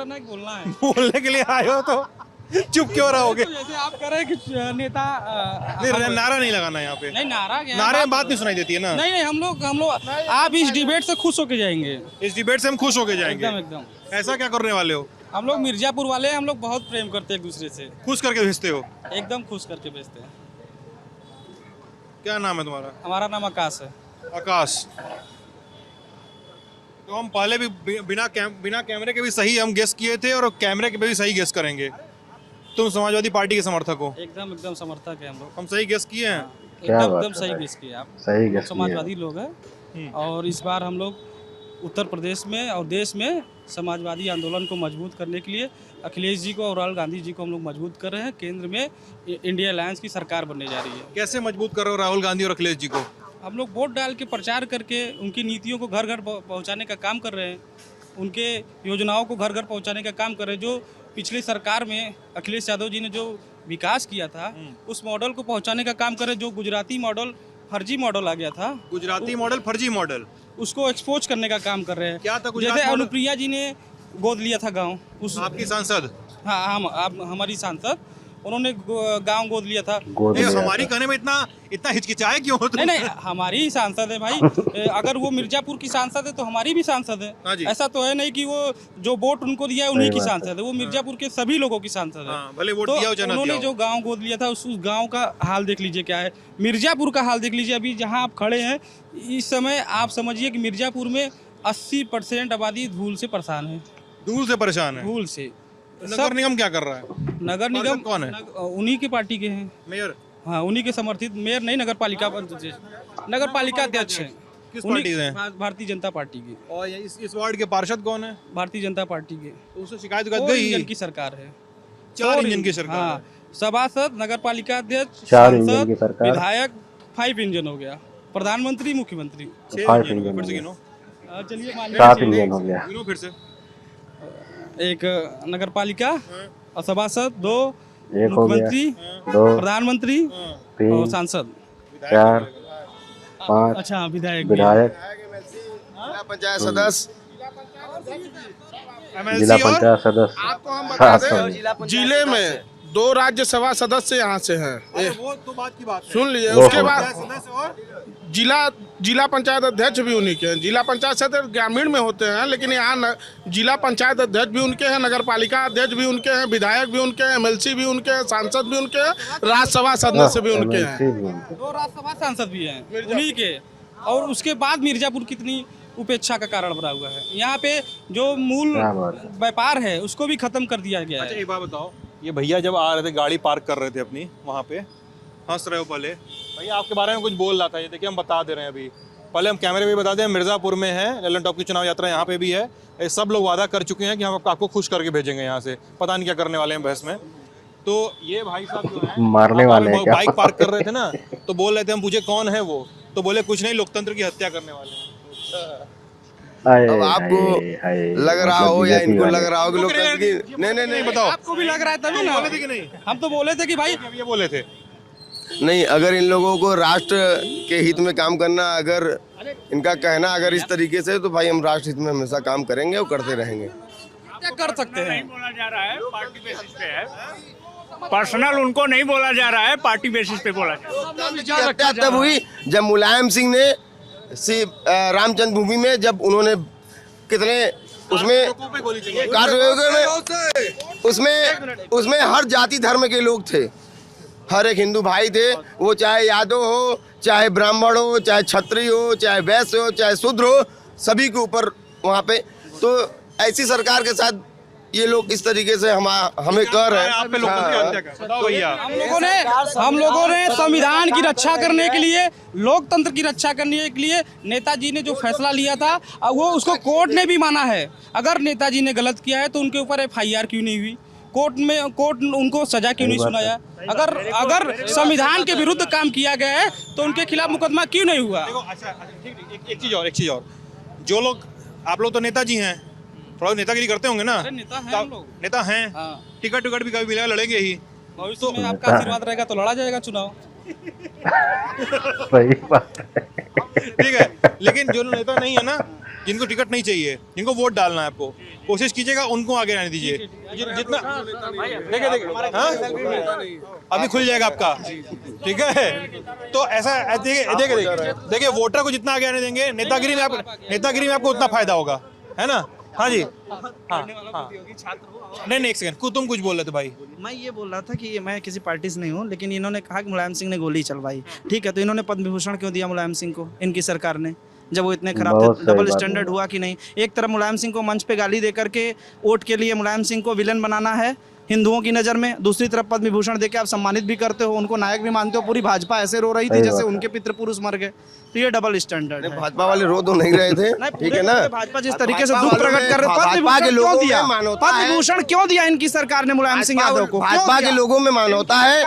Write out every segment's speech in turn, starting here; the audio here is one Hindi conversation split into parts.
करना है कि बोलना है? बोलने के लिए आए हो तो चुप क्यों रहोगे? तो जैसे आप कह रहे हैं कि नेता नहीं, नारा नहीं लगाना है यहाँ पे। नहीं, नारा क्या है? नारे में बात नहीं सुनाई देती है ना। नहीं, हम लोग आप इस डिबेट से खुश होके जाएंगे। इस डिबेट से हम खुश होके जाएंगे। एकदम एकदम। ऐसा क्या करने वाले हो? हम लोग मिर्जापुर वाले हैं, हम लोग बहुत प्रेम करते हैं एक दूसरे से। खुश करके भेजते हो? एकदम खुश करके भेजते हैं। क्या नाम है तुम्हारा? हमारा नाम आकाश है। आकाश। तो हम पहले भी बिना कैमरे के भी सही हम गेस किए थे और कैमरे के भी सही गेस करेंगे। तुम समाजवादी पार्टी के समर्थक हो? एकदम एकदम समर्थक है हम लोग। हम सही गेस किए हैं? एकदम सही गेस किए आप। सही गेस समाजवादी लोग हैं और इस बार हम लोग उत्तर प्रदेश में और देश में समाजवादी आंदोलन को मजबूत करने के लिए अखिलेश जी को और राहुल गांधी जी को हम लोग मजबूत कर रहे हैं। केंद्र में इंडिया अलायंस की सरकार बनने जा रही है। कैसे मजबूत कर रहे हो राहुल गांधी और अखिलेश जी को? हम लोग वोट डाल के प्रचार करके उनकी नीतियों को घर घर पहुंचाने का काम कर रहे हैं। उनके योजनाओं को घर घर पहुंचाने का काम कर रहे हैं। जो पिछली सरकार में अखिलेश यादव जी ने जो विकास किया था उस मॉडल को पहुंचाने का काम कर रहे हैं। जो गुजराती मॉडल फर्जी मॉडल आ गया था, गुजराती मॉडल फर्जी मॉडल, उसको एक्सपोज करने का काम कर रहे हैं। क्या था गुजरात जैसे मॉडल? अनुप्रिया जी ने गोद लिया था गांव, उस आपकी सांसद? हाँ हमारी सांसद, उन्होंने गांव गोद लिया था। हमारी कहने में इतना हिचकिचाए क्यों हो तुम? नहीं, हमारी ही सांसद है भाई। अगर वो मिर्जापुर की सांसद है तो हमारी भी सांसद हाँ है। ऐसा तो है नहीं कि वो जो वोट उनको दिया है उन्हीं की सांसद है। वो मिर्जापुर के सभी लोगों की सांसद है। भले वोट तो दिया हो चाहे ना दिया उन्होंने हो। जो गांव गोद लिया था उस गांव का हाल देख लीजिए क्या है। मिर्जापुर का हाल देख लीजिए। अभी जहां आप खड़े हैं इस समय आप समझिए कि मिर्जापुर में 80% आबादी धूल से परेशान है। धूल से परेशान है? धूल से। नगर निगम क्या कर रहा है? नगर निगम कौन है? उन्हीं की पार्टी के हैं। मेयर? हाँ, उन्हीं के समर्थित। मेयर नहीं, नगर पालिका अध्यक्ष हैं। किस पार्टी से हैं? भारतीय जनता पार्टी की। और इस वार्ड के पार्षद कौन है? भारतीय जनता पार्टी के। तो उससे शिकायत फोर गई? इंजन की सरकार है। 4 इंजन की सरकार हाँ, सभासद, नगर पालिका अध्यक्ष, 4 इंजन सांसद, की सरकार। विधायक, 5 इंजन हो गया। प्रधानमंत्री, मुख्यमंत्री। 5 इंजन फिर से गिनो। चलिए मान 7 इंजन हो गया। गिनो फिर से। एक नगर पालिका और सभासद, 2 एक हो गया, मुख्यमंत्री, 2, प्रधानमंत्री 3, और सांसद। 4, 5 अच्छा, विधायक। विधायक, पंचायत सदस्य, जिला पंचायत सदस्य, 7 जिले में 2 राज्यसभा सदस्य यहाँ से हैं। वो तो बात की बात है। सुन लीजिए। ओहो। उसके बाद सदस्य और जिला पंचायत अध्यक्ष भी उन्हीं के हैं। जिला पंचायत सदस्य ग्रामीण में होते हैं, लेकिन यहाँ जिला पंचायत अध्यक्ष भी उनके हैं, नगर पालिका अध्यक्ष भी उनके हैं, विधायक भी उनके हैं, एमएलसी भी उनके हैं, सांसद भी उनके हैं, राज्यसभा सदस्य भी उनके हैं। 2 राज्यसभा सांसद भी हैं उन्हीं के। और उसके बाद मिर्जापुर कितनी उपेक्षा का कारण बना हुआ है। यहाँ पे जो मूल क्या बात है। व्यापार है उसको भी खत्म कर दिया गया अच्छा है। एक बात बताओ, ये भैया जब आ रहे थे गाड़ी पार्क कर रहे थे अपनी वहाँ पे, हंस रहे हो पहले भैया आपके बारे में कुछ बोल रहा था। ये देखिए हम बता दे रहे हैं अभी, पहले हम कैमरे में बता दें, मिर्ज़ापुर में है ललन टॉप की चुनाव यात्रा, यहाँ पे भी है। ये सब लोग वादा कर चुके हैं कि हम आपको खुश करके भेजेंगे यहाँ से। पता नहीं क्या करने वाले हैं बहस में। तो ये भाई साहब जो है मारने वाले हैं क्या? बाइक पार्क कर रहे थे ना, तो बोल रहे थे, हम पूछे कौन है वो, तो बोले कुछ नहीं, लोकतंत्र की हत्या करने वाले हैं। अब आपको लग रहा हो या इनको लग रहा हो कि लोग नहीं बताओ, आपको भी लग रहा है तभी ना। बोले थे कि नहीं? हम तो बोले थे कि भाई ये बोले थे। नहीं, अगर इन लोगों को राष्ट्र के हित में काम करना, अगर इनका कहना अगर इस तरीके से, तो भाई हम राष्ट्र हित में हमेशा काम करेंगे और करते रहेंगे। क्या कर सकते हैं। बोला जा रहा है, पार्टी बेसिस पे है। पर्सनल उनको नहीं बोला जा रहा है, पार्टी बेसिस पे बोला जा रहा है। हत्या तब हुई जब मुलायम सिंह ने रामचंद्र भूमि में, जब उन्होंने कितने उसमें उसमें हर जाति धर्म के लोग थे। हर एक हिंदू भाई थे, वो चाहे यादव हो, चाहे ब्राह्मण हो, चाहे क्षत्रिय हो, चाहे वैश्य हो, चाहे शूद्र हो, सभी के ऊपर वहाँ पे। तो ऐसी सरकार के साथ ये लोग इस तरीके से हमें कर रहे हैं। बताओ भैया। हम लोगों ने संविधान की रक्षा करने के लिए, लोकतंत्र की रक्षा करने के लिए नेताजी ने जो फैसला लिया था वो उसको कोर्ट ने भी माना है। अगर नेताजी ने गलत किया है तो उनके ऊपर FIR क्यों नहीं हुई? कोर्ट उनको सजा क्यों नहीं सुनाया? अगर संविधान के विरुद्ध काम किया गया है तो उनके खिलाफ मुकदमा क्यों नहीं हुआ? एक चीज और, जो लोग, आप लोग तो नेताजी हैं, थोड़ा नेतागिरी करते होंगे ना? नेता हैं हम लोग। नेता हैं। हाँ। टिकट भी कभी मिलेगा, लड़ेंगे ही। भविष्य में आपका आशीर्वाद रहेगा तो लड़ा जाएगा चुनाव। सही बात है। ठीक है, लेकिन जो नेता नहीं है ना, जिनको टिकट नहीं चाहिए, जिनको वोट डालना है आपको, कोशिश कीजिएगा उनको आगे रहने दीजिए। जितना देखिए हाँ अभी खुल जाएगा आपका, ठीक है। तो ऐसा देखिए वोटर को जितना आगे आने देंगे, नेतागिरी में आपको उतना फायदा होगा, है ना। हाँ जी, हाँ नहीं एक सेकंड, तुम कुछ बोल रहे थे भाई। मैं ये बोल रहा था कि मैं किसी पार्टी से नहीं हूँ, लेकिन इन्होंने कहा कि मुलायम सिंह ने गोली चलवाई, ठीक है, तो इन्होंने पद्म विभूषण क्यों दिया मुलायम सिंह को, इनकी सरकार ने, जब वो इतने खराब थे? डबल स्टैंडर्ड हुआ कि नहीं? एक तरफ मुलायम सिंह को मंच पे गाली दे करके वोट के लिए मुलायम सिंह को विलन बनाना है हिंदुओं की नज़र में, दूसरी तरफ पद्म विभूषण देके आप सम्मानित भी करते हो, उनको नायक भी मानते हो। पूरी भाजपा ऐसे रो रही थी जैसे उनके पितृपुरुष मर गए, तो ये डबल स्टैंडर्ड है। भाजपा वाले रो तो नहीं रहे थे, ठीक है ना। भाजपा जिस तरीके से दुख प्रकट कर रहे, पद्म विभूषण क्यों दिया इनकी सरकार ने मुलायम सिंह यादव को? भाजपा के लोगों में मानवता है।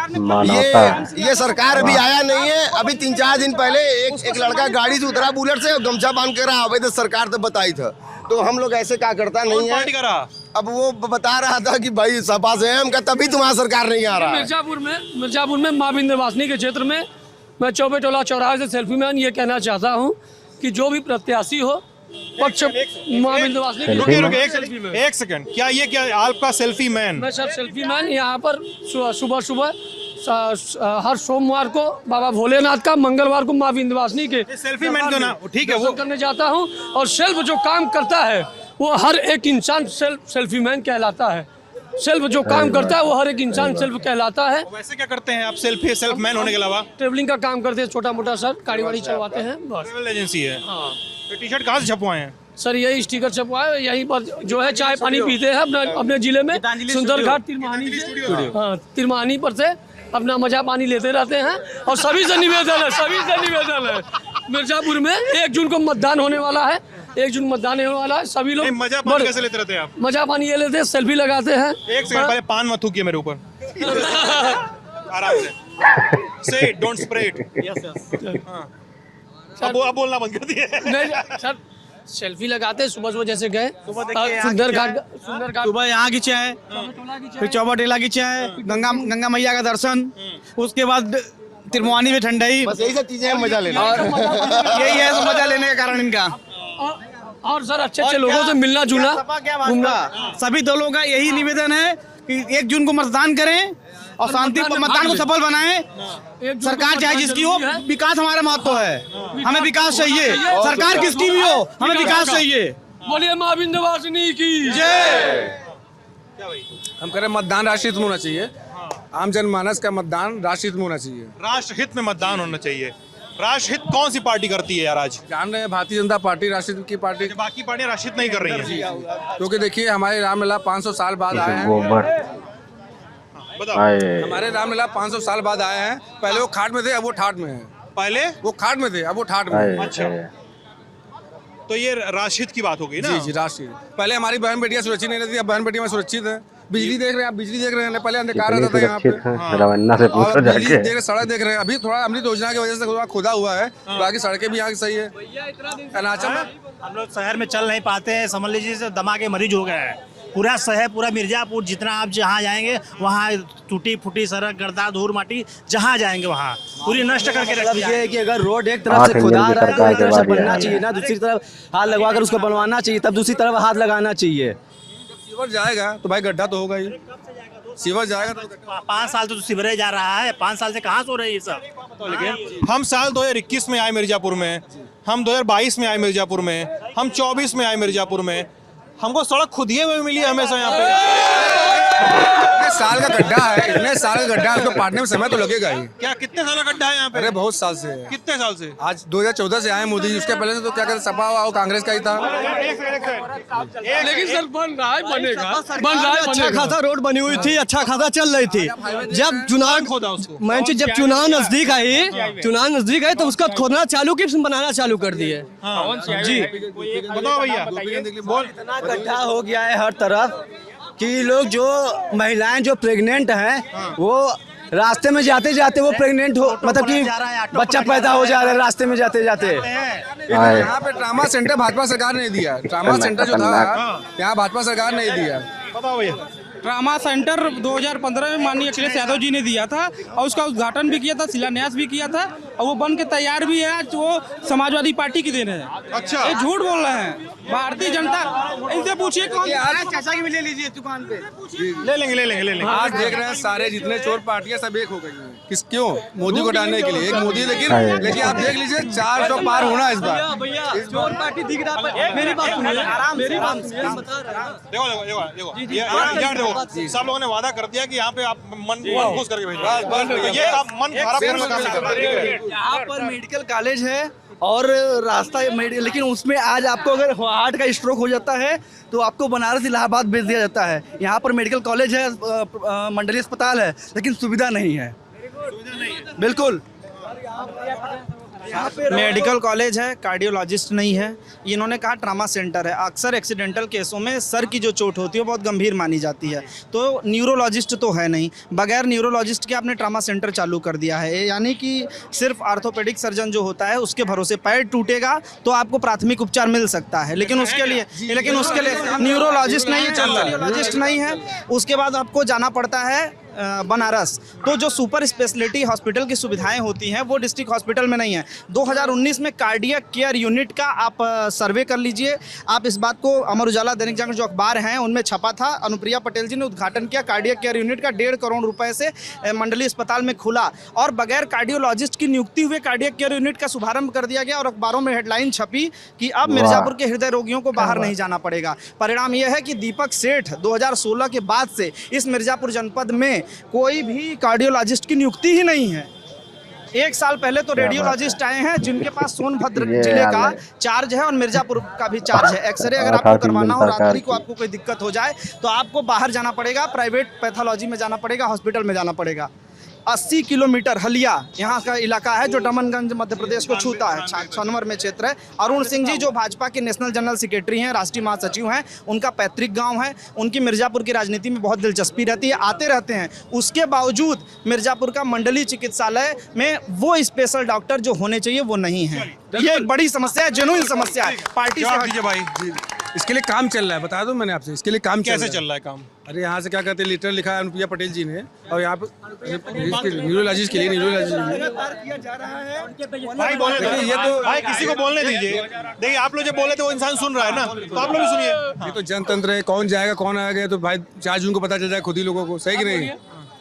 ये सरकार अभी आया नहीं है, अभी 3-4 दिन पहले एक लड़का गाड़ी से उतरा बुलेट से, गमछा बांध के रहा, अवैध सरकार तो बताई था। तो हम लोग ऐसे क्या करता नहीं है। अब वो बता रहा था कि भाई सपा से हम का, तभी तुम्हारा सरकार नहीं आ रहा है। मिर्जापुर में माँ विंध्यवासिनी के क्षेत्र में मैं चौबे टोला चौराहे से सेल्फी मैन ये कहना चाहता हूँ कि जो भी प्रत्याशी हो पक्ष माँ विंध्यवासिनी। एक सेकंड, क्या आपका सेल्फी मैन? मैं सर सेल्फी मैन यहाँ पर सुबह हर सोमवार को बाबा भोलेनाथ का, मंगलवार को माँ विंध्यवासिनी के सेल्फी मैन क्यों ना, ठीक है, वो करने जाता हूँ। और सेल्फ जो काम करता है वो हर एक इंसान सेल्फी मैन कहलाता है। सेल्फ जो काम करता है वो हर एक इंसान सेल्फ कहलाता है। वैसे क्या करते हैं आप सेल्फ मैन होने के अलावा? ट्रेवलिंग का काम करते हैं, छोटा मोटा सर गाड़ी वाड़ी चलवाते हैं बस। ट्रैवल एजेंसी है। हाँ। तो टी शर्ट कहाँ से छपवाए हैं? सर यही स्टिकर छपवाए, यहीं पर जो है चाय पानी पीते हैं अपने जिले में, सुंदरघाट तिरमानी से, हाँ तिरमानी पर से अपना मजा पानी लेते रहते हैं। और सभी से निवेदन है मिर्जापुर में 1 जून को मतदान होने वाला है, 1 जून मतदान होने वाला है। सभी लोग मजा पानी कैसे लेते रहते हैं आप? मजा पानी ये लेते हैं, सेल्फी लगाते हैं। एक सेकंड पहले पान मत थूकिए मेरे ऊपर। आराम से। Say it, don't spray it. हाँ। अब बोलना बंद कर दिए। नहीं सर, सेल्फी लगाते हैं सुबह जैसे गए सुंदरघाट सुबह यहाँ की चाय, फिर चौबा टेला की चाय, गंगा मैया का दर्शन, उसके बाद तिरमुआनी में ठंडाई, बस यही सब चीजें हम मजा लेना। यही है तो मजा लेने का कारण इनका। और सर अच्छे लोगों से मिलना जुलना घूमना। सभी दलों का यही निवेदन है कि 1 जून को मतदान करें और शांति मतदान को सफल बनाएं। सरकार चाहे जिसकी हो, विकास हमारा महत्व है, हमें विकास चाहिए। सरकार किसकी भी हो, हमें विकास चाहिए। बोलिए माँ विंध्यवासिनी की जय। हम कह रहे मतदान राष्ट्रहित में होना चाहिए, आम जनमानस का मतदान राष्ट्रहित में होना चाहिए। राष्ट्रहित में मतदान होना चाहिए। राष्ट्रहित कौन सी पार्टी करती है यार? आज जान रहे हैं भारतीय जनता पार्टी राष्ट्रहित की पार्टी, बाकी पार्टियां राष्ट्रहित नहीं कर रही हैं। क्योंकि देखिए हमारे रामलला 500 साल बाद आए हैं। हमारे रामलला 500 साल बाद आए हैं। पहले वो खाट में थे, अब वो ठाट में है। पहले वो खाट में थे, अब वो ठाट में है। अच्छा, तो ये राष्ट्रहित की बात हो गई ना? जी राष्ट्रहित। पहले हमारी बहन बेटियां सुरक्षित नहीं रहती, अब बहन बेटियां सुरक्षित है। बिजली देख रहे हैं आप, बिजली देख रहे हैं, पहले अंधकार रहता था यहाँ पे। रवन्ना से पूछो और बिजली जाके। देख रहे, सड़क देख रहे हैं। अभी थोड़ा अमृत योजना की वजह से थोड़ा खुदा हुआ है, बाकी सड़कें भी यहाँ की सही है। अनाचा में हम लोग शहर में चल नहीं पाते हैं, समझ लीजिए से दमा के मरीज हो गए हैं। पूरा शहर, पूरा मिर्जापुर, जितना आप जहाँ जाएंगे वहाँ टूटी फूटी सड़क, गर्दा धूल माटी, जहाँ जाएंगे वहाँ पूरी नष्ट करके रख दिया है। कि अगर रोड एक तरफ से खुदा रहा है तो एक तरफ से बनना चाहिए ना, दूसरी तरफ हाथ लगवाकर उसको बनवाना चाहिए, तब दूसरी तरफ हाथ लगाना चाहिए। सीवर जाएगा तो भाई गड्ढा तो होगा ही, सीवर जाएगा तो 5 साल तो सीवरेज जा रहा है, 5 साल से कहाँ सो रहे हैं ये सब। हम साल 2021 में आए मिर्जापुर में, हम 2022 में आए मिर्जापुर में, हम 24 में आए मिर्जापुर में। हमको सड़क खुदिए हुए मिली हमेशा यहाँ पे। इतने साल का गड्ढा है, इतने साल का गड्ढा है, उसको पाटने में समय तो लगेगा ही। क्या कितने साल का गड्ढा है यहाँ पे? अरे बहुत साल से है। कितने साल से? आज 2014 से आए मोदी जी, उसके पहले से तो क्या कहते सपा और कांग्रेस का ही था। लेकिन सर बन रहा है, बनेगा, बन रहा है। अच्छा खासा रोड बनी हुई थी, अच्छा खासा चल रही थी। जब चुनाव नजदीक आई तो उसका खोदना चालू की, बनाना चालू कर दिए। जी बताओ भैया, इतना गड्ढा हो गया है हर तरफ कि लोग, जो महिलाएं जो प्रेग्नेंट हैं, वो रास्ते में जाते जाते वो प्रेग्नेंट हो, मतलब कि बच्चा पैदा हो जा रहा है रास्ते में जाते जाते। यहाँ पे ट्रामा सेंटर भाजपा सरकार ने दिया, ट्रामा सेंटर जो था यहाँ भाजपा सरकार ने दिया। बताओ भैया। ट्रामा सेंटर 2015 में माननीय अखिलेश यादव जी ने दिया था और उसका उद्घाटन भी किया था, शिलान्यास भी किया था और वो बन के तैयार भी है। आज वो समाजवादी पार्टी की देन है। अच्छा, ये झूठ बोल रहे हैं। भारतीय जनता, इनसे पूछिए कौन चाचा की भी ले लीजिए दुकान पे। ले लेंगे। आज देख रहे हैं सारे जितने चोर पार्टियां सब एक हो गई हैं। किस क्यों? मोदी को डालने के लिए। एक मोदी, लेकिन आप देख लीजिए 400 पार होना इस बार। चोर पार्टी दिख रहा है। मेरी बात सुनिए, मेरी बात सुनिए। देखो, सब लोगों ने वादा कर दिया कि यहाँ पे आप मन खुश करके भेजेंगे। ये आप मन खराब करने का काम नहीं कर रहे। यहाँ पर मेडिकल कॉलेज है और रास्ता लेकिन उसमें आज आपको अगर हार्ट का स्ट्रोक हो जाता है तो आपको बनारस इलाहाबाद भेज दिया जाता है। यहाँ पर मेडिकल कॉलेज है, मंडलीय अस्पताल है, लेकिन सुविधा नहीं है। बिल्कुल मेडिकल कॉलेज है, कार्डियोलॉजिस्ट नहीं है। इन्होंने कहा ट्रामा सेंटर है। अक्सर एक्सीडेंटल केसों में सर की जो चोट होती है बहुत गंभीर मानी जाती है, तो न्यूरोलॉजिस्ट तो है नहीं। बगैर न्यूरोलॉजिस्ट के आपने ट्रामा सेंटर चालू कर दिया है, यानी कि सिर्फ आर्थोपेडिक सर्जन जो होता है उसके भरोसे पैर टूटेगा तो आपको प्राथमिक उपचार मिल सकता है, लेकिन उसके लिए न्यूरोलॉजिस्ट नहीं है, कार्डियोलॉजिस्ट नहीं है। उसके बाद आपको जाना पड़ता है बनारस। तो जो सुपर स्पेशलिटी हॉस्पिटल की सुविधाएं होती हैं वो डिस्ट्रिक्ट हॉस्पिटल में नहीं है। 2019 में कार्डियक केयर यूनिट का आप सर्वे कर लीजिए। आप इस बात को अमर उजाला, दैनिक जागरण जो अखबार हैं उनमें छपा था। अनुप्रिया पटेल जी ने उद्घाटन किया। कार्डियक केयर यूनिट का 1.5 करोड़ रुपए से मंडलीय अस्पताल में खुला और बगैर कार्डियोलॉजिस्ट की नियुक्ति हुए कार्डियक केयर यूनिट का शुभारंभ कर दिया गया और अखबारों में हेडलाइन छपी कि अब मिर्जापुर के हृदय रोगियों को बाहर नहीं जाना पड़ेगा। परिणाम यह है कि दीपक सेठ 2016 के बाद से इस मिर्जापुर जनपद में कोई भी कार्डियोलॉजिस्ट की नियुक्ति ही नहीं है। 1 साल पहले तो रेडियोलॉजिस्ट आए हैं जिनके पास सोनभद्र जिले का चार्ज है और मिर्जापुर का भी चार्ज है। एक्सरे अगर आपको करवाना हो, रात्रि को आपको कोई दिक्कत हो जाए तो आपको बाहर जाना पड़ेगा, प्राइवेट पैथोलॉजी में जाना पड़ेगा, हॉस्पिटल में जाना पड़ेगा। 80 किलोमीटर हलिया यहाँ का इलाका है जो डमनगंज मध्य प्रदेश को छूता है, छनवर में क्षेत्र है। अरुण सिंह जी जो भाजपा के नेशनल जनरल सेक्रेटरी हैं, राष्ट्रीय महासचिव हैं, उनका पैतृक गांव है। उनकी मिर्जापुर की राजनीति में बहुत दिलचस्पी रहती है, आते रहते हैं। उसके बावजूद मिर्जापुर का मंडलीय चिकित्सालय में वो स्पेशल डॉक्टर जो होने चाहिए वो नहीं है। ये एक बड़ी समस्या है, जेन्युइन समस्या है। पार्टी से भाई इसके लिए काम चल रहा है, बता दूं मैंने आपसे। इसके लिए काम कैसे चल रहा है काम? अरे यहाँ से क्या कहते हैं, लेटर लिखा है अनुप्रिया पटेल जी ने और यहाँ पे न्यूरोलॉजिस्ट के लिए भाई बोलने दीजिए, ये तो भाई किसी को बोलने दीजिए। देखिए आप लोग जो बोले थे वो इंसान सुन रहा है ना, तो आप लोग भी सुनिए। ये तो जनतंत्र है, कौन जाएगा कौन आएगा तो भाई 4 जून को पता चल जाएगा खुद ही लोगों को, सही कि नहीं?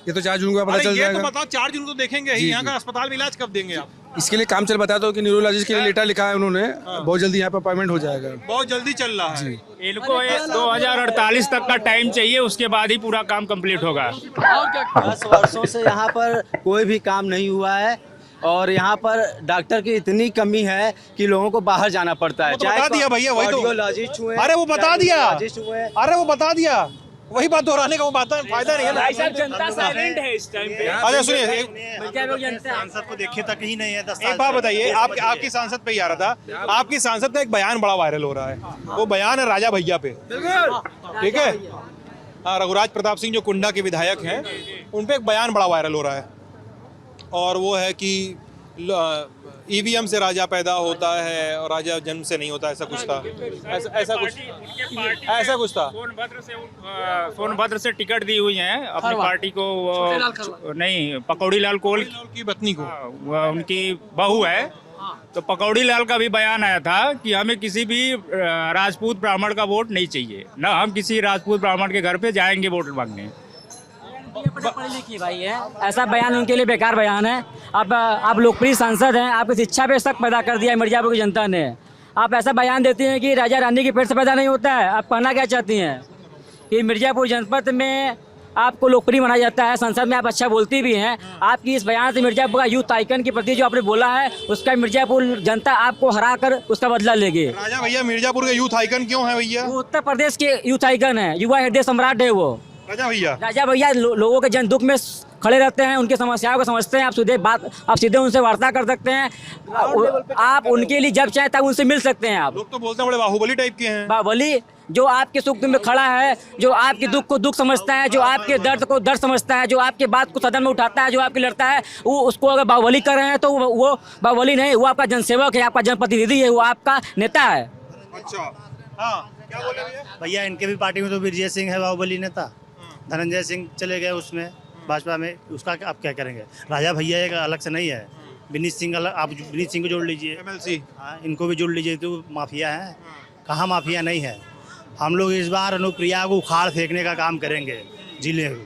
ये तो 4 जून को पता चल जाएगा। ये तो बताओ 4 जून को देखेंगे ही, यहाँ का अस्पताल में इलाज कब देंगे आप? इसके लिए काम चल, बता दो कि न्यूरोलॉजिस्ट के लिए लेटर लिखा है उन्होंने, बहुत जल्दी यहाँ पे अपॉइंटमेंट हो जाएगा। बहुत जल्दी चल रहा है। इनको 2048 तक का टाइम चाहिए, उसके बाद ही पूरा काम कंप्लीट होगा। 10 वर्षों से यहाँ पर कोई भी काम नहीं हुआ है और यहाँ पर डॉक्टर की इतनी कमी है कि लोगों को बाहर जाना पड़ता है। बता दिया भैया, वही तो। अरे वो बता दिया, वही बात दोहराने का फायदा नहीं है ना। जनता साइलेंट है इस टाइम पे। अच्छा सुनिए, सांसद को देखे तक ही नहीं है। 10 साल एक बात बताइए, आपकी सांसद पे ही आ रहा था। आपकी सांसद का एक बयान बड़ा वायरल हो रहा है, वो बयान है राजा भैया पे, ठीक है? रघुराज प्रताप सिंह जो कुंडा के विधायक हैं, उन पे एक बयान बड़ा वायरल हो रहा है और वो है कि ईवीएम से राजा पैदा होता है और राजा जन्म से नहीं होता, ऐसा कुछ था। ऐसा कुछ था। सोनभद्र से टिकट दी हुई है अपनी पार्टी को, नहीं पकौड़ी लाल कोल की पत्नी को, उनकी बहू है। तो पकौड़ी लाल का भी बयान आया था कि हमें किसी भी राजपूत ब्राह्मण का वोट नहीं चाहिए, ना हम किसी राजपूत ब्राह्मण के घर पे जाएंगे वोट मांगने। पढ़ी लिखी भाई है, ऐसा बयान उनके लिए बेकार बयान है। अब आप लोकप्रिय सांसद हैं, आपकी शिक्षा पे शक पैदा कर दिया है मिर्जापुर की जनता ने। आप ऐसा बयान देती हैं कि राजा रानी के पेट से पैदा नहीं होता है। आप कहना क्या चाहती हैं कि मिर्जापुर जनपद में आपको लोकप्रिय माना जाता है, संसद में आप अच्छा बोलती भी हैं। आपकी इस बयान से मिर्जापुर का यूथ आइकन के प्रति जो आपने बोला है उसका मिर्जापुर जनता आपको हरा कर उसका बदला लेगी। राजा भैया मिर्जापुर के यूथ आइकन क्यों है भैया? उत्तर प्रदेश के यूथ आइकन है, युवा हृदय सम्राट है वो राजा भैया। लोगों के जन दुख में खड़े रहते हैं, उनकी समस्याओं को समझते हैं। आप सीधे उनसे वार्ता कर सकते हैं। आप उनके लिए जब चाहे तब उनसे मिल सकते हैं। आप लोग तो बोलते हैं बड़े बाहुबली टाइप के हैं। बाहुबली जो आपके सुख में खड़ा है, जो आपके दुख को दुख समझता है, जो आपके दर्द को दर्द समझता है, जो आपके बात को सदन में उठाता है, जो आपकी लड़ता है, वो उसको अगर बाहुबली कर रहे हैं तो वो बाहुबली नहीं, वो आपका जनसेवक है, आपका जनप्रतिनिधि है, वो आपका नेता है। अच्छा हाँ, क्या बोले भैया? इनके भी पार्टी में तो विजय सिंह है बाहुबली नेता, धनंजय सिंह चले गए उसमें भाजपा में, उसका आप क्या करेंगे। राजा भैया एक अलग से नहीं है, विनीत सिंह अलग, आप विनीत सिंह को जोड़ लीजिए, MLC हाँ इनको भी जोड़ लीजिए, तो माफिया है, कहाँ माफिया नहीं है। हम लोग इस बार अनुप्रिया को उखाड़ फेंकने का काम करेंगे जिले में,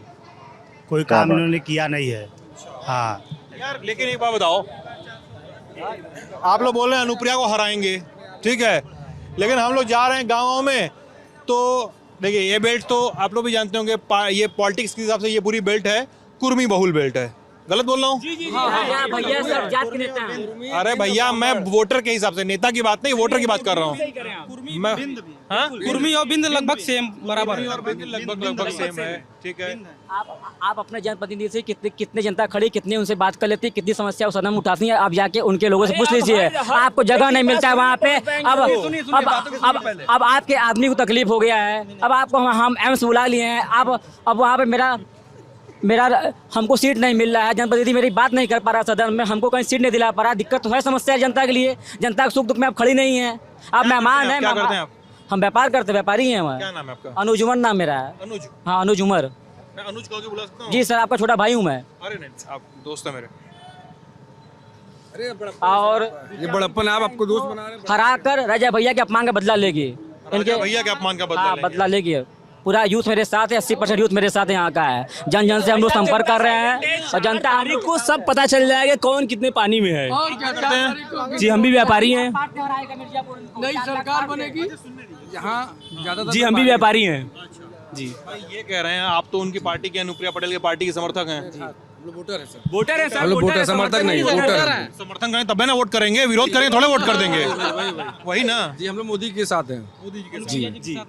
कोई काम इन्होंने किया नहीं है। हाँ यार लेकिन एक बात बताओ, आप लोग बोल रहे हैं अनुप्रिया को हराएंगे, ठीक है, लेकिन हम लोग जा रहे हैं गाँव में, तो देखिए ये बेल्ट तो आप लोग भी जानते होंगे, ये पॉलिटिक्स के हिसाब से ये पूरी बेल्ट है कुर्मी बहुल बेल्ट है, गलत बोल रहा हूँ? भैया सब जात के नेता हैं। अरे भैया मैं वोटर के हिसाब से, नेता की बात नहीं, वोटर की बात कर रहा हूँ मैं। हाँ? कुर्मी और बिंद लगभग सेम बराबर है। लगभग सेम है, ठीक है। आप अपने जनप्रतिनिधि से कितने जनता खड़ी, कितने उनसे बात कर लेती है, कितनी समस्या सदन उठाती है, आप जाके उनके लोगों से पूछ लीजिए। आपको जगह नहीं मिलता है वहाँ पे। अब आपके आदमी को तकलीफ हो गया है, अब आपको हम एम्स बुला लिए हैं, अब वहाँ पे मेरा हमको सीट नहीं मिल रहा है, जनप्रतिनिधि मेरी बात नहीं कर पा रहा सदन में, हमको कहीं सीट नहीं दिला पा रहा, दिक्कत तो है, समस्या है जनता के लिए, जनता के सुख दुख में आप खड़ी नहीं है। आप मेहमान हैं। क्या करते हैं आप? हम व्यापार करते, व्यापारी हैं। क्या नाम है आपका? अनुज उमर नाम मेरा है। अनुज? हाँ अनुज उमर। मैं अनुज कह के बुला सकता हूँ? जी सर, आपका छोटा भाई हूँ मैं। अरे नहीं, आप दोस्त है मेरे। और ये बड़प्पन आप आपको दोस्त बना रहे हैं। हरा कर राजा भैया के अपमान का बदला लेगी, इनके भैया के अपमान का हाँ बदला लेगी। पूरा यूथ मेरे साथ है, 80% यूथ मेरे साथ यहाँ का है, जन जन से हम लोग संपर्क कर रहे हैं और जनता को सब पता चल जाएगा कौन कितने पानी में है। और क्या करते हैं जी हम भी व्यापारी हैं। नई सरकार बनेगी यहाँ ज्यादा, जी हम भी व्यापारी हैं। जी ये कह रहे हैं आप तो उनकी पार्टी के, अनुप्रिया पटेल की पार्टी के समर्थक हैं। वोटर है सर, वोटर है हम लोग वोटर, समर्थक नहीं, वोटर है। समर्थन करें तब ना वोट करेंगे, विरोध करेंगे थोड़े वोट कर देंगे। वही ना जी, हम लोग मोदी के साथ हैं। मोदी जी के जी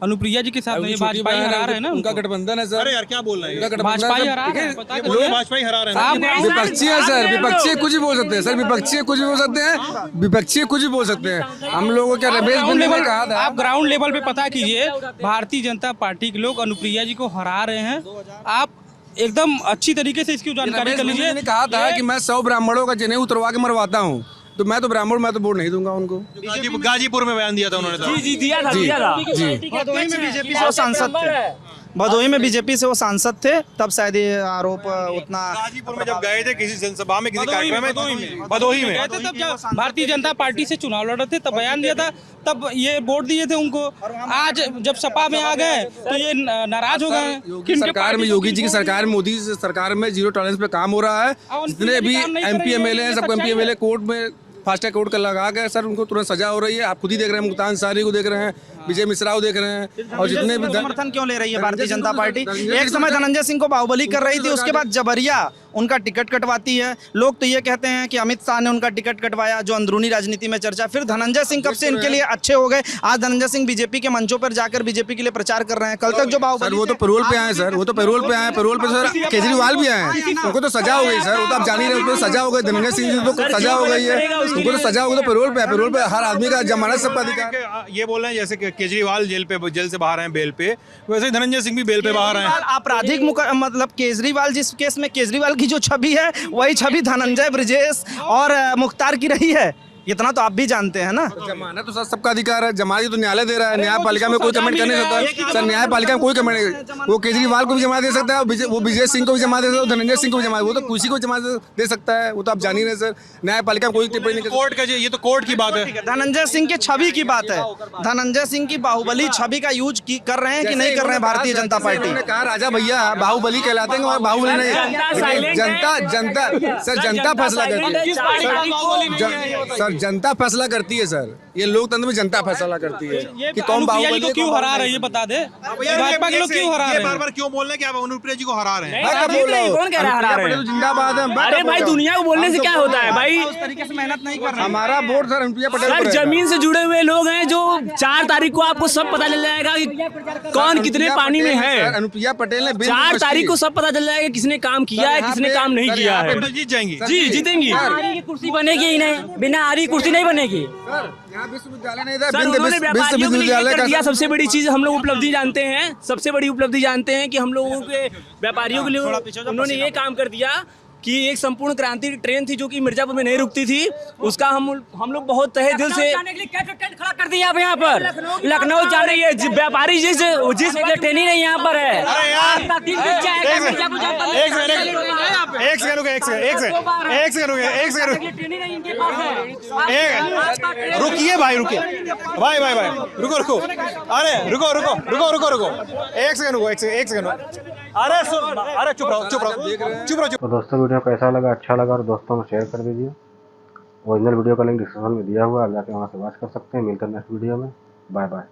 अनुप्रिया जी के साथ नहीं, भाजपा ही हरा रहे हैं ना, उनका गठबंधन है सर। अरे यार क्या बोल रहे हैं? भाजपा ही हरा रहे हैं, पता है? बोलो भाजपा ही हरा रहे हैं। विपक्षी है सर, विपक्षी कुछ भी बोल सकते हैं सर, विपक्षी कुछ भी बोल सकते हैं, विपक्षी कुछ भी बोल सकते हैं। हम लोगों को क्या रमेश ग्राउंड बिंद ने लेवल, कहा था, आप ग्राउंड लेवल पे पता कीजिए, भारतीय जनता पार्टी के लोग अनुप्रिया जी को हरा रहे हैं। आप एकदम अच्छी तरीके से इसकी जानकारी कर लीजिए। ने कहा था कि मैं 100 ब्राह्मणों का जनेऊ उतरवा के मरवाता हूँ, तो मैं तो ब्राह्मण, मैं तो वोट नहीं दूंगा उनको। गाजीपुर में बयान दिया था उन्होंने। जी दिया था, दिया था। जी भदोही में बीजेपी से वो सांसद थे, भदोही में बीजेपी से वो सांसद थे, तब शायद ये आरोप उतना। गाजीपुर में जब गए थे किसी जनसभा में, किसी कार्यक्रम में, भदोही में गए थे, तब जब भारतीय जनता पार्टी से चुनाव लड़ रहे थे तब बयान दिया था, तब ये वोट दिए थे उनको। आज जब सपा में आ गए तो ये नाराज हो गए। योगी सरकार में, योगी जी की सरकार में, मोदी सरकार में जीरो टॉलरेंस पे काम हो रहा है। जितने भी MP MLA हैं, सबको MP MLA कोर्ट में फास्टैग कोर्ट का लगा के सर उनको तुरंत सजा हो रही है। आप खुद ही देख रहे हैं, मुल्तान अंसारी को देख रहे हैं, विजय मिश्रा को देख रहे हैं, और जितने भी समर्थन क्यों ले रही है भारतीय जनता पार्टी? एक समय धनंजय सिंह को बाहुबली कर रही थी, उसके बाद जबरिया उनका टिकट कटवाती है। लोग तो ये कहते हैं कि अमित शाह ने उनका टिकट कटवाया, जो अंदरूनी राजनीति में चर्चा। फिर धनंजय सिंह कब से इनके लिए अच्छे हो गए? आज धनंजय सिंह बीजेपी के मंचों पर जाकर बीजेपी के लिए प्रचार कर रहे हैं। कल तक जो बाहुबली, वो तो पैरोल पे आए सर, वो तो पैरोल पे आए, पैरोल पे सर केजरीवाल भी आए हैं, उनको तो सजा हो गई सर, वो तो आप जान ही रहे, उनको सजा हो गई। धनंजय सिंह जी तो सजा हो गई है, उनको तो सजा हो गई, तो पैरोल पे है, पैरोल पे हर आदमी का जमानत सबका अधिकार। ये बोल रहे हैं जैसे केजरीवाल जेल से बाहर हैं बेल पे, वैसे ही धनंजय सिंह भी बेल पे बाहर हैं। आपराधिक मतलब केजरीवाल, जिस केस में केजरीवाल की जो छवि है वही छवि धनंजय, ब्रजेश और मुख्तार की रही है, इतना तो आप भी जानते हैं ना। जमानत तो सर सबका अधिकार है, जमानत तो न्यायालय दे रहा है, न्यायपालिका में कोई कमेंट कर नहीं सकता सर, न्यायपालिका में कोई कमेंट, वो केजरीवाल को भी जमा दे सकता है, वो विजय सिंह को भी जमा दे सकता है, धनंजय सिंह को भी जमा, वो तो किसी को जमा दे सकता है, वो तो आप जान ही रहे सर, न्यायपालिका में कोई टिप्पणी नहीं। कोर्ट का, ये तो कोर्ट की बात है। धनंजय सिंह की छवि की बात है, धनंजय सिंह की बाहुबली छवि का यूज कर रहे हैं कि नहीं कर रहे हैं भारतीय जनता पार्टी? ने कहा राजा भैया बाहुबली कहलाते हैं और बाहुबली नहीं, जनता सर जनता फैसला करती है सर, जनता फैसला करती है सर, ये लोकतंत्र में जनता फैसला करती है कि कौन बाहुबली को क्यों हरा रही है, बता दे भाजपा के लोग क्यों हरा रहे हैं? बार-बार क्यों बोल रहे हैं कि आप अनुप्रिया जी को हरा रहे हैं? कौन कह रहा है हरा रहे हैं? जिंदाबाद है। अरे भाई दुनिया को बोलने से क्या होता है भाई? उस तरीके से मेहनत नहीं कर रहे। हमारा vote sir Anupriya Patel sir जमीन से जुड़े हुए लोग हैं, जो 4 तारीख को आपको सब पता चल जाएगा कि कौन कितने पानी में है। अनुप्रिया पटेल ने 4 तारीख को सब पता चल जाएगा किसने काम किया है, किसने काम नहीं किया है। जीत जाएंगी जी जीतेंगी। आरी की कुर्सी बनेगी ही नहीं, बिना आरी कुर्सी नहीं बनेगी। यहाँ विश्वविद्यालय नहीं था, सर उन्होंने व्यापारियों के लिए विश्वविद्यालय कर दिया। का सबसे बड़ी चीज हम लोग उपलब्धि जानते हैं, सबसे बड़ी उपलब्धि जानते हैं कि हम लोगों के व्यापारियों के लिए उन्होंने ये काम कर दिया कि एक संपूर्ण क्रांति ट्रेन थी जो कि मिर्जापुर में नहीं रुकती थी, उसका हम लोग बहुत तहे दिल से खड़ा कर दिया यहाँ पर। लखनऊ जा रही है व्यापारी जिस ट्रेन ही नहीं यहाँ पर है। अरे यार एक सेकंड रुकिए भाई, रुकिए भाई रुको अरे रुको एक सेकंड अरे चुप रहो। तो दोस्तों वीडियो कैसा लगा, अच्छा लगा और दोस्तों में शेयर कर दीजिए। ओरिजिनल वीडियो का लिंक डिस्क्रिप्शन में दिया हुआ है, जाके वहाँ से वॉच कर सकते हैं। मिलते हैं नेक्स्ट वीडियो में। Bye bye.